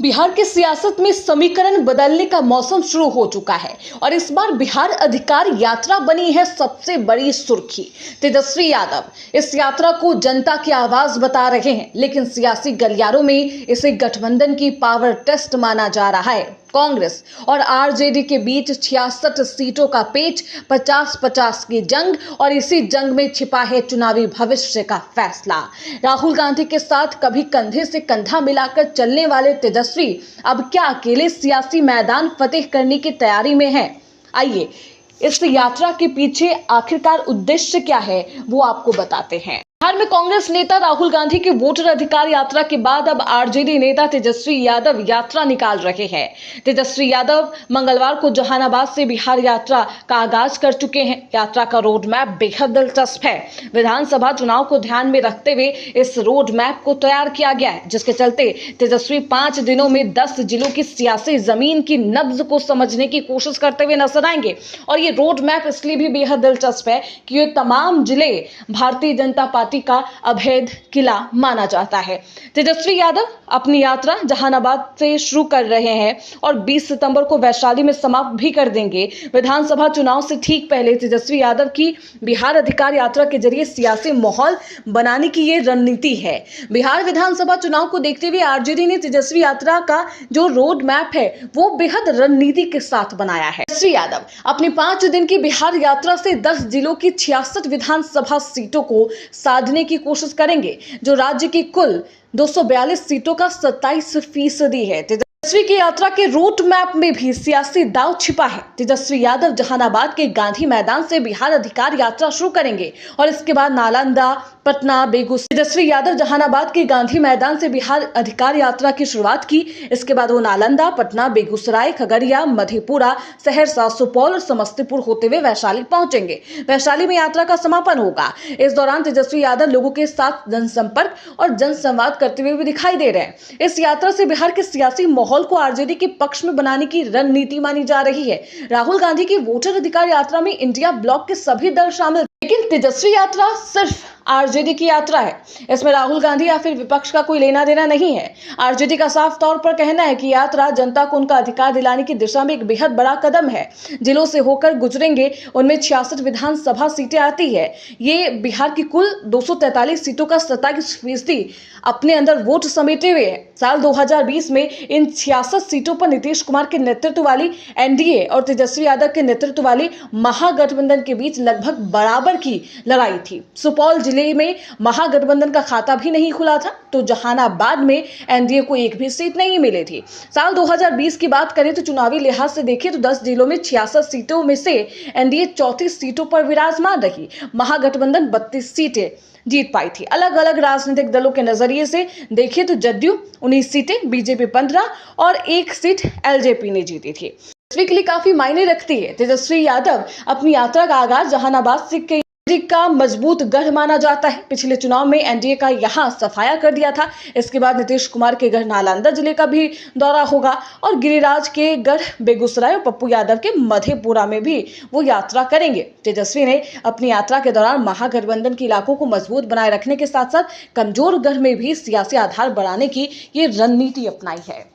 बिहार की सियासत में समीकरण बदलने का मौसम शुरू हो चुका है और इस बार बिहार अधिकार यात्रा बनी है सबसे बड़ी सुर्खी। तेजस्वी यादव इस यात्रा को जनता की आवाज बता रहे हैं, लेकिन सियासी गलियारों में इसे गठबंधन की पावर टेस्ट माना जा रहा है। कांग्रेस और आरजेडी के बीच 66 सीटों का पेच, 50-50 की जंग और इसी जंग में छिपा है चुनावी भविष्य का फैसला। राहुल गांधी के साथ कभी कंधे से कंधा मिलाकर चलने वाले तेजस्वी अब क्या अकेले सियासी मैदान फतेह करने की तैयारी में हैं? आइए इस यात्रा के पीछे आखिरकार उद्देश्य क्या है वो आपको बताते हैं। बिहार में कांग्रेस नेता राहुल गांधी की वोटर अधिकार यात्रा के बाद अब आरजेडी नेता तेजस्वी यादव यात्रा निकाल रहे हैं। तेजस्वी यादव मंगलवार को जहानाबाद से बिहार यात्रा का आगाज कर चुके हैं। यात्रा का रोड मैप बेहद दिलचस्प है। विधानसभा चुनाव को ध्यान में रखते हुए इस रोड मैप को तैयार किया गया है, जिसके चलते तेजस्वी 5 दिनों में 10 जिलों की सियासी जमीन की नब्ज को समझने की कोशिश करते हुए नजर आएंगे। और ये रोड मैप इसलिए भी बेहद दिलचस्प है कि ये तमाम जिले भारतीय जनता पार्टी का अभेद किला माना जाता है। तेजस्वी यादव अपनी यात्रा जहानाबाद से शुरू कर रहे हैं और 20 सितंबर को वैशाली में समाप्त भी कर देंगे। विधानसभा चुनाव से ठीक पहले तेजस्वी यादव की बिहार अधिकार यात्रा के जरिए सियासी माहौल बनाने की ये रणनीति है। बिहार विधानसभा चुनाव को देखते हुए आरजेडी ने तेजस्वी यात्रा का जो रोड मैप है वो बेहद रणनीति के साथ बनाया है। तेजस्वी यादव अपनी 5 दिन की बिहार यात्रा से 10 जिलों की 66 विधानसभा सीटों को साधने की कोशिश करेंगे, जो राज्य की कुल 242 सीटों का 27% है। तेजस्वी की यात्रा के रूट मैप में भी सियासी दांव छिपा है। तेजस्वी यादव जहानाबाद के गांधी मैदान से बिहार अधिकार यात्रा शुरू करेंगे और इसके बाद नालंदा, पटना, बेगूसराय। तेजस्वी यादव जहानाबाद के गांधी मैदान से बिहार अधिकार यात्रा की शुरुआत की। इसके बाद वो नालंदा, पटना, बेगूसराय, खगड़िया, मधेपुरा, सहरसा, सुपौल और समस्तीपुर होते हुए वैशाली पहुंचेंगे। वैशाली में यात्रा का समापन होगा। इस दौरान तेजस्वी यादव लोगों के साथ जनसंपर्क और जनसंवाद करते हुए भी दिखाई दे रहे हैं। इस यात्रा से बिहार के सियासी माहौल को आरजेडी के पक्ष में बनाने की रणनीति मानी जा रही है। राहुल गांधी की वोटर अधिकार यात्रा में इंडिया ब्लॉक के सभी दल शामिल, लेकिन तेजस्वी यात्रा सिर्फ आरजेडी की यात्रा है। इसमें राहुल गांधी या फिर विपक्ष का कोई लेना देना नहीं है। आरजेडी का साफ तौर पर कहना है कि यात्रा जनता को उनका अधिकार दिलाने की दिशा में एक बेहद बड़ा कदम है। जिलों से होकर गुजरेंगे, उनमें 66 विधानसभा सीटें आती है। ये बिहार की कुल 243 सीटों का 27% अपने अंदर वोट समेटे हुए है। साल 2020 में इन 66 सीटों पर नीतीश कुमार के नेतृत्व वाली एनडीए और तेजस्वी यादव के नेतृत्व वाली महागठबंधन के बीच लगभग बराबर की लड़ाई थी। सुपौल जिले में महागठबंधन का खाता भी नहीं खुला था, तो जहानाबाद में एनडीए को एक भी सीट नहीं मिली थी। साल 2020 की बात करें तो चुनावी लिहाज से देखें तो 10 जिलों में 66 सीटों में से एनडीए 34 सीटों पर विराजमान रही। महागठबंधन 32 सीटें जीत पाई थी। अलग अलग राजनीतिक दलों के नजरिए से देखें तो जदयू 19 सीटें, बीजेपी 15 और 1 सीट एलजेपी ने जीती थी। तेजस्वी के लिए काफी मायने रखती है। तेजस्वी यादव अपनी यात्रा का आगाज जहानाबाद से का मजबूत गढ़ माना जाता है। पिछले चुनाव में एनडीए का यहां सफाया कर दिया था। इसके बाद नीतीश कुमार के गढ़ नालंदा जिले का भी दौरा होगा और गिरिराज के गढ़ बेगूसराय और पप्पू यादव के मधेपुरा में भी वो यात्रा करेंगे। तेजस्वी ने अपनी यात्रा के दौरान महागठबंधन के इलाकों को मजबूत बनाए रखने के साथ साथ कमजोर गढ़ में भी सियासी आधार बढ़ाने की ये रणनीति अपनाई है।